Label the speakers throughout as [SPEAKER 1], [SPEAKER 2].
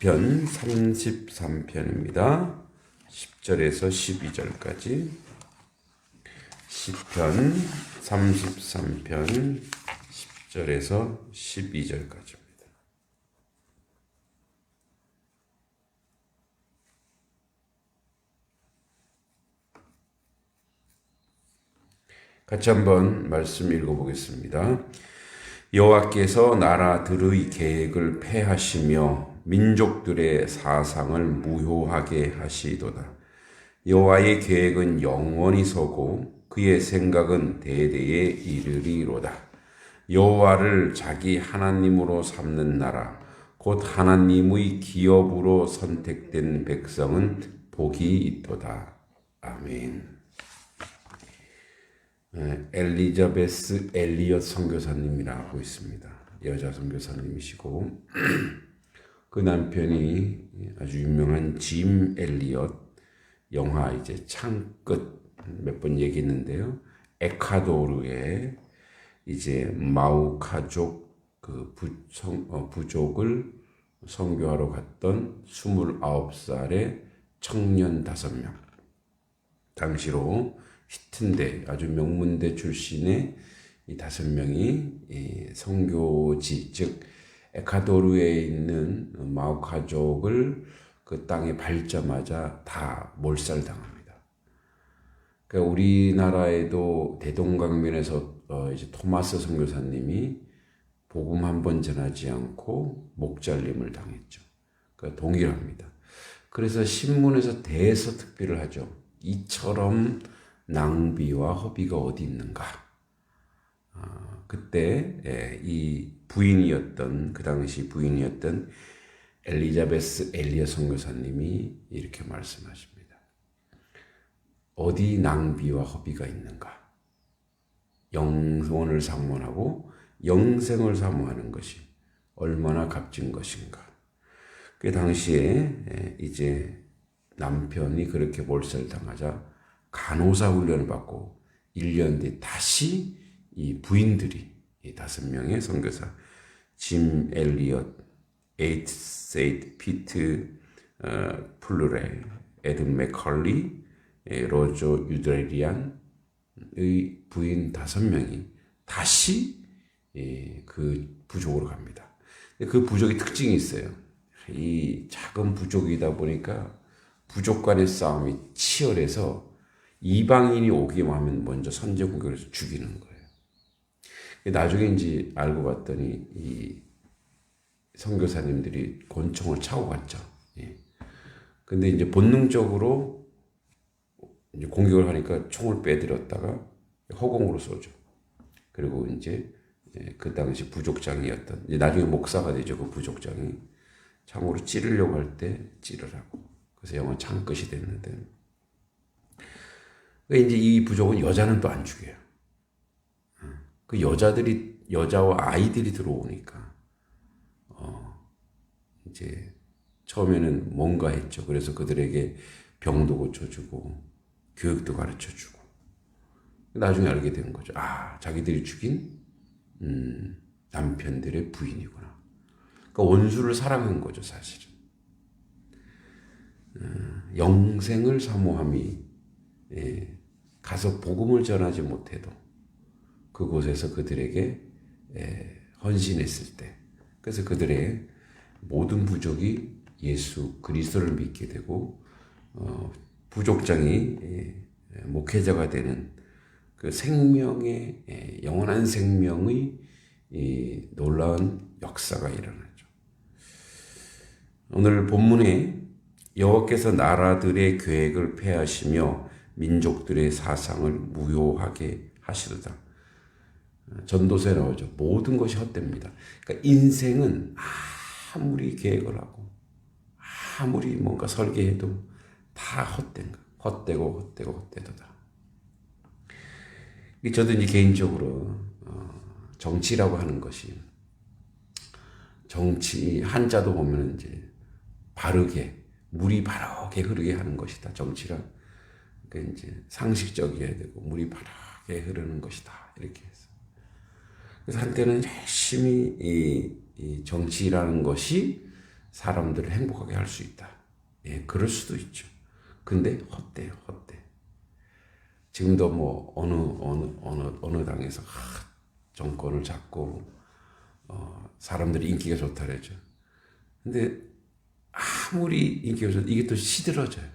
[SPEAKER 1] 시편 33편입니다. 10절에서 12절까지. 시편 33편 10절에서 12절까지입니다. 같이 한번 말씀 읽어보겠습니다. 여호와께서 나라들의 계획을 폐하시며 민족들의 사상을 무효하게 하시도다. 여호와의 계획은 영원히 서고 그의 생각은 대대에 이르리로다. 여호와를 자기 하나님으로 삼는 나라, 곧 하나님의 기업으로 선택된 백성은 복이 있도다. 아멘. 엘리자베스 엘리엇 선교사님이라고 있습니다. 여자 선교사님이시고 그 남편이 아주 유명한 짐 엘리엇, 영화 이제 창끝 몇 번 얘기했는데요. 에콰도르에 이제 마우카족 그 부족을 선교하러 갔던 29살의 청년 5명. 당시로 히튼대, 아주 명문대 출신의 이 5명이 선교지, 즉 에콰도르에 있는 마오카족을 그 땅에 밟자마자 다 몰살당합니다. 그러니까 우리나라에도 대동강변에서 이제 토마스 선교사님이 복음 한 번 전하지 않고 목잘림을 당했죠. 그러니까 동일합니다. 그래서 신문에서 대서특필을 하죠. 이처럼 낭비와 허비가 어디 있는가? 그때 이 부인이었던, 그 당시 부인이었던 엘리자베스 엘리엇 선교사님이 이렇게 말씀하십니다. 어디 낭비와 허비가 있는가? 영혼을 사모하고 영생을 사모하는 것이 얼마나 값진 것인가? 그 당시에 이제 남편이 그렇게 몰살당하자 간호사 훈련을 받고 1년 뒤 다시 이 부인들이, 이 5명의 선교사, 짐 엘리엇, 세이트 피트 플루레, 에든 맥컬리, 로저 유드레리안의 부인 5명이 다시 그 부족으로 갑니다. 그 부족의 특징이 있어요. 이 작은 부족이다 보니까 부족 간의 싸움이 치열해서 이방인이 오기만 하면 먼저 선제 공격을 해서 죽이는 거예요. 나중에 이제 알고 봤더니 이 선교사님들이 권총을 차고 갔죠. 근데 이제 본능적으로 이제 공격을 하니까 총을 빼들었다가 허공으로 쏘죠. 그리고 이제 그 당시 부족장이었던, 이제 나중에 목사가 되죠. 그 부족장이 창으로 찌르려고 할 때 찌르라고. 그래서 영어 창끝이 됐는데, 이제 이 부족은 여자는 또 안 죽여요. 그 여자와 아이들이 들어오니까, 이제 처음에는 뭔가 했죠. 그래서 그들에게 병도 고쳐주고, 교육도 가르쳐주고, 나중에 알게 된 거죠. 아, 자기들이 죽인, 남편들의 부인이구나. 그러니까 원수를 사랑한 거죠, 사실은. 영생을 사모함이, 가서 복음을 전하지 못해도 그곳에서 그들에게 헌신했을 때, 그래서 그들의 모든 부족이 예수 그리스도를 믿게 되고 부족장이 목회자가 되는 그 생명의 영원한 생명의 놀라운 역사가 일어나죠. 오늘 본문에 여호와께서 나라들의 계획을 폐하시며 민족들의 사상을 무효하게 하시도다. 전도서에 나오죠. 모든 것이 헛됩니다. 그러니까 인생은 아무리 계획을 하고 아무리 뭔가 설계해도 다 헛된 거. 헛되도다. 저도 이제 개인적으로 정치라고 하는 것이, 정치 한자도 보면 이제 바르게, 물이 바르게 흐르게 하는 것이다. 정치란. 그러니까 이제 상식적이어야 되고 물이 바르게 흐르는 것이다. 이렇게 해서. 그래서 한때는 열심히 이 정치라는 것이 사람들을 행복하게 할 수 있다. 예, 그럴 수도 있죠. 근데 헛되요, 헛돼. 지금도 뭐 어느 당에서 정권을 잡고 사람들이 인기가 좋다 그러죠. 근데 아무리 인기가 좋아도 이게 또 시들어져요.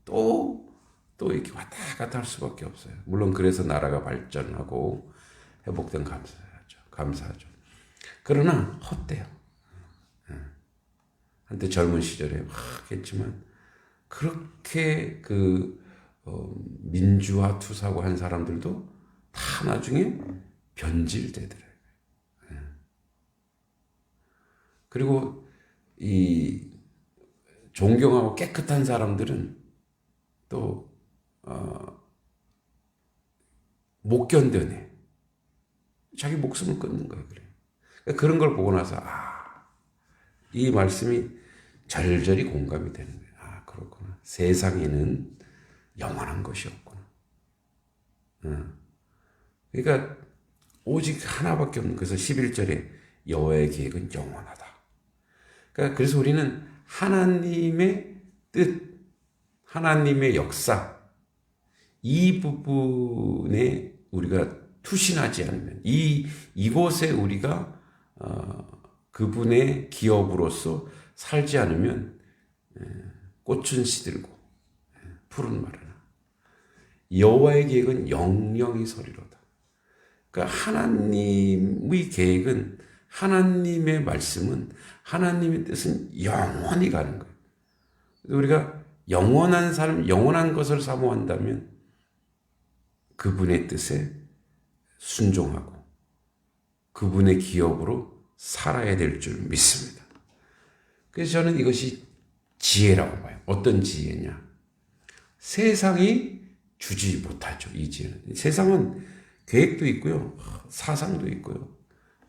[SPEAKER 1] 또 이렇게 왔다 갔다 할 수밖에 없어요. 물론 그래서 나라가 발전하고 회복된 감사하죠. 그러나 헛돼요. 한때 젊은 시절에 막 했지만 그렇게 민주화 투사고 한 사람들도 다 나중에 변질되더라고요. 그리고 이 존경하고 깨끗한 사람들은 또 못 견뎌내. 자기 목숨을 끊는 거예요. 그래. 그런 걸 보고 나서 이 말씀이 절절히 공감이 되는 거예요. 그렇구나. 세상에는 영원한 것이 없구나. 그러니까 오직 하나밖에 없는. 그래서 11절에 여호와의 계획은 영원하다. 그러니까 그래서 우리는 하나님의 뜻, 하나님의 역사, 이 부분에 우리가 투신하지 않으면, 이곳에 우리가 그분의 기업으로서 살지 않으면 꽃은 시들고 푸른 마르나. 여호와의 계획은 영영이 서리로다. 그러니까 하나님의 계획은, 하나님의 말씀은, 하나님의 뜻은 영원히 가는 거예요. 우리가 영원한 삶, 영원한 것을 사모한다면 그분의 뜻에 순종하고 그분의 기업으로 살아야 될 줄 믿습니다. 그래서 저는 이것이 지혜라고 봐요. 어떤 지혜냐? 세상이 주지 못하죠. 이 지혜는. 세상은 계획도 있고요, 사상도 있고요,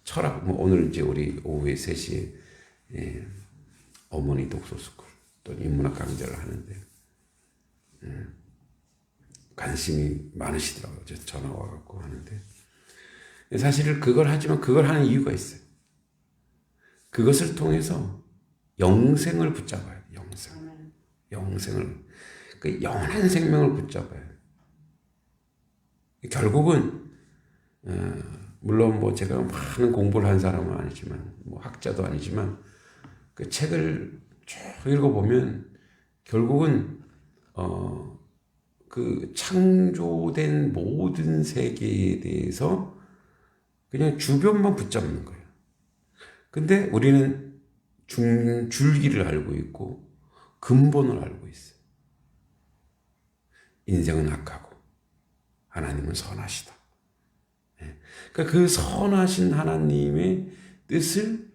[SPEAKER 1] 철학. 오늘 이제 우리 오후에 3시에 어머니 독서스쿨 또 인문학 강좌를 하는데 관심이 많으시더라고요. 전화 와갖고 하는데, 사실 그걸 하지만 그걸 하는 이유가 있어요. 그것을 통해서 영생을 붙잡아야 돼요. 영생을, 그 영원한 생명을 붙잡아야 돼요. 결국은 물론 뭐 제가 많은 공부를 한 사람은 아니지만, 뭐 학자도 아니지만, 그 책을 쭉 읽어보면 결국은 그 창조된 모든 세계에 대해서 그냥 주변만 붙잡는 거예요. 근데 우리는 줄기를 알고 있고 근본을 알고 있어요. 인생은 악하고 하나님은 선하시다. 그러니까 그 선하신 하나님의 뜻을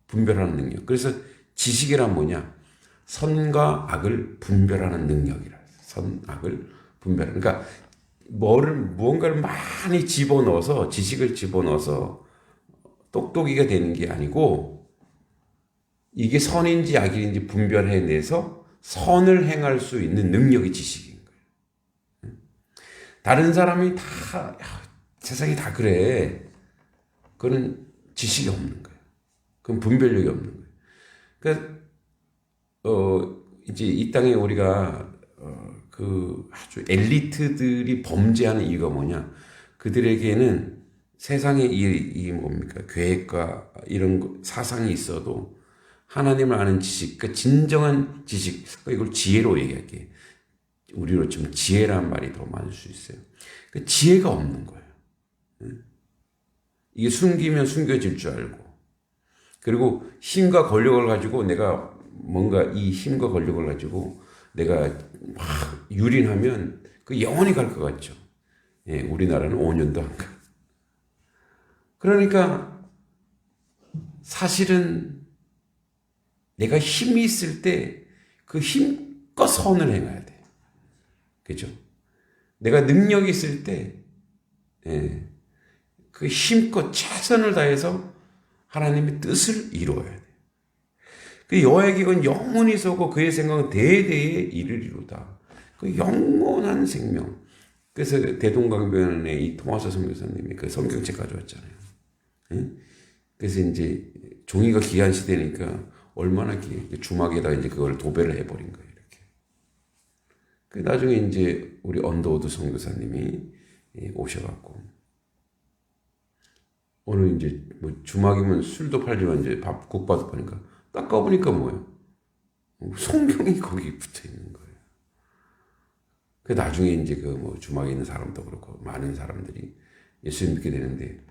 [SPEAKER 1] 분별하는 능력. 그래서 지식이란 뭐냐? 선과 악을 분별하는 능력이라. 선악을 분별. 그러니까 무언가를 많이 집어넣어서, 지식을 집어넣어서 똑똑이가 되는 게 아니고, 이게 선인지 악인지 분별해내서 선을 행할 수 있는 능력이 지식인 거예요. 다른 사람이 다, 세상이 다 그래. 그건 지식이 없는 거예요. 그건 분별력이 없는 거예요. 그러니까 이제 이 땅에 우리가 그 아주 엘리트들이 범죄하는 이유가 뭐냐? 그들에게는 세상에 이 뭡니까? 계획과 이런 사상이 있어도 하나님을 아는 지식, 그러니까 진정한 지식, 그러니까 이걸 지혜로 얘기할게. 우리로 좀 지혜란 말이 더 많을 수 있어요. 그 지혜가 없는 거예요. 이게 숨기면 숨겨질 줄 알고, 그리고 힘과 권력을 가지고 내가 뭔가 이 힘과 권력을 가지고 내가 막 유린하면 그 영원히 갈 것 같죠. 예, 우리나라는 5년도 안 가. 그러니까 사실은 내가 힘이 있을 때 그 힘껏 선을 행해야 돼. 그죠? 내가 능력이 있을 때, 그 힘껏 최선을 다해서 하나님의 뜻을 이루어야 돼. 그 여호와의 계획은 영원히 서고 그의 생각은 대대에 이르리로다. 그 영원한 생명. 그래서 대동강변에 이 토마스 선교사님이 그 성경책 가져왔잖아요. 그래서 이제 종이가 귀한 시대니까 얼마나 주막에다가 이제 그걸 도배를 해버린 거예요. 이렇게. 그 나중에 이제 우리 언더우드 선교사님이 오셔갖고 오늘 이제 뭐 주막이면 술도 팔지만 이제 국밥도 파니까 닦아보니까 뭐예요? 성경이 거기 붙어 있는 거예요. 그 나중에 이제 그 뭐 주막에 있는 사람도 그렇고 많은 사람들이 예수 믿게 되는데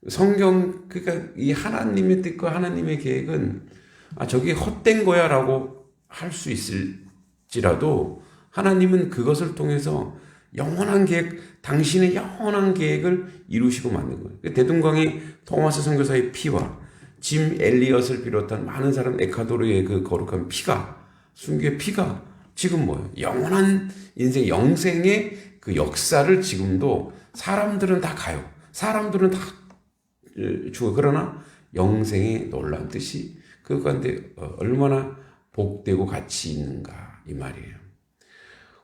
[SPEAKER 1] 성경 그러니까 이 하나님의 뜻과 하나님의 계획은 저게 헛된 거야라고 할 수 있을지라도 하나님은 그것을 통해서 영원한 계획, 당신의 영원한 계획을 이루시고 만든 거예요. 대동강의 토마스 선교사의 피와 짐 엘리엇을 비롯한 많은 사람 에콰도르의 그 거룩한 피가 순교의 피가 지금 뭐예요? 영원한 인생 영생의 그 역사를 지금도 사람들은 다 가요. 사람들은 다 죽어. 그러나 영생의 놀라운 뜻이 그 가운데 얼마나 복되고 가치 있는가 이 말이에요.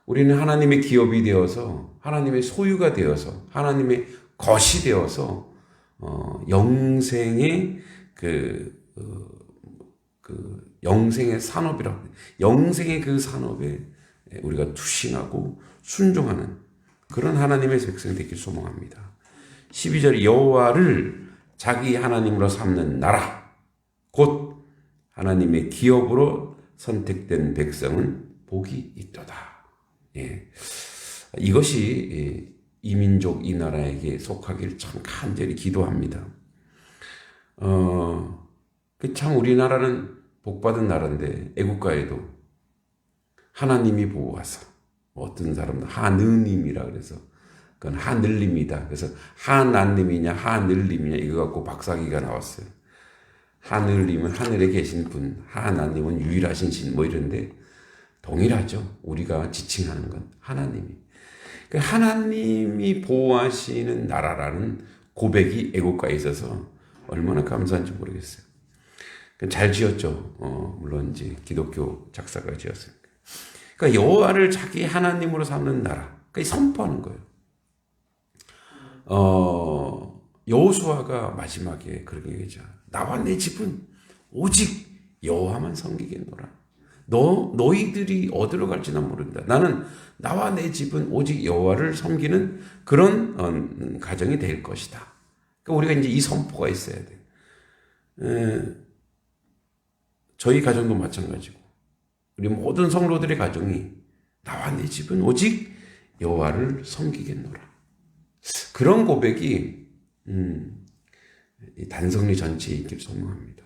[SPEAKER 1] 우리는 하나님의 기업이 되어서 하나님의 소유가 되어서 하나님의 것이 되어서 영생의 영생의 산업이라고 영생의 그 산업에 우리가 투신하고 순종하는 그런 하나님의 백성이 되길 소망합니다. 12절 여호와를 자기 하나님으로 삼는 나라 곧 하나님의 기업으로 선택된 백성은 복이 있도다. 예. 이것이 이 민족 이 나라에게 속하기를 참 간절히 기도합니다. 참 우리나라는 복받은 나라인데 애국가에도 하나님이 보호하사 어떤 사람도 하느님이라 그래서 그건 하늘님이다. 그래서 하나님이냐 하늘님이냐 이거 갖고 박사기가 나왔어요. 하늘님은 하늘에 계신 분, 하나님은 유일하신 신 뭐 이런데 동일하죠. 우리가 지칭하는 건 하나님이. 하나님이 보호하시는 나라라는 고백이 애국가에 있어서 얼마나 감사한지 모르겠어요. 잘 지었죠. 물론 이제 기독교 작사가 지었어요. 그러니까 여호와를 자기 하나님으로 삼는 나라. 그러니까 선포하는 거예요. 여호수아가 마지막에 그렇게 얘기하죠. 나와 내 집은 오직 여호와만 섬기겠노라. 너희들이 어디로 갈지 난 모른다. 나는 나와 내 집은 오직 여호와를 섬기는 그런 가정이 될 것이다. 그러니까 우리가 이제 이 선포가 있어야 돼. 저희 가정도 마찬가지고 우리 모든 성도들의 가정이 나와 내 집은 오직 여호와를 섬기겠노라. 그런 고백이 단성리 전체에 있길 소망합니다.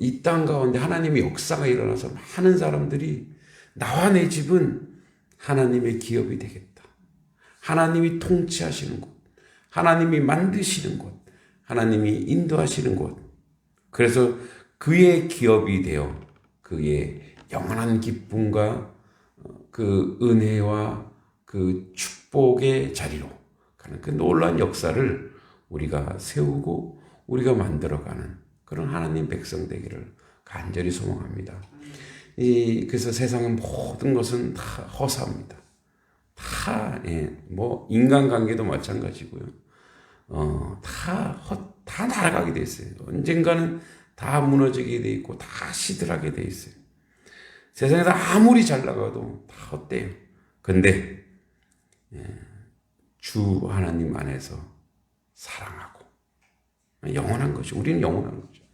[SPEAKER 1] 이 땅 가운데 하나님의 역사가 일어나서 많은 사람들이 나와 내 집은 하나님의 기업이 되겠다. 하나님이 통치하시는 곳, 하나님이 만드시는 곳, 하나님이 인도하시는 곳. 그래서 그의 기업이 되어 그의 영원한 기쁨과 그 은혜와 그 축복의 자리로 가는 그 놀라운 역사를 우리가 세우고 우리가 만들어가는 그런 하나님 백성 되기를 간절히 소망합니다. 그래서 세상의 모든 것은 다 허사입니다. 뭐 인간관계도 마찬가지고요. 다 날아가게 돼 있어요. 언젠가는 다 무너지게 돼 있고 다 시들하게 돼 있어요. 세상에서 아무리 잘 나가도 다 헛돼요. 근데 주 하나님 안에서 사랑하고 영원한 것이 우리는 영원한 거죠.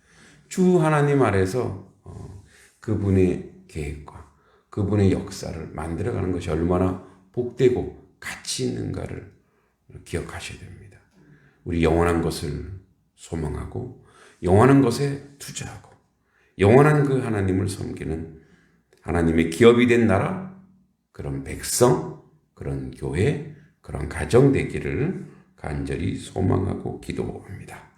[SPEAKER 1] 주 하나님 아래서 그분의 계획과 그분의 역사를 만들어가는 것이 얼마나 복되고 가치 있는가를 기억하셔야 됩니다. 우리 영원한 것을 소망하고 영원한 것에 투자하고 영원한 그 하나님을 섬기는 하나님의 기업이 된 나라, 그런 백성, 그런 교회, 그런 가정 되기를 간절히 소망하고 기도합니다.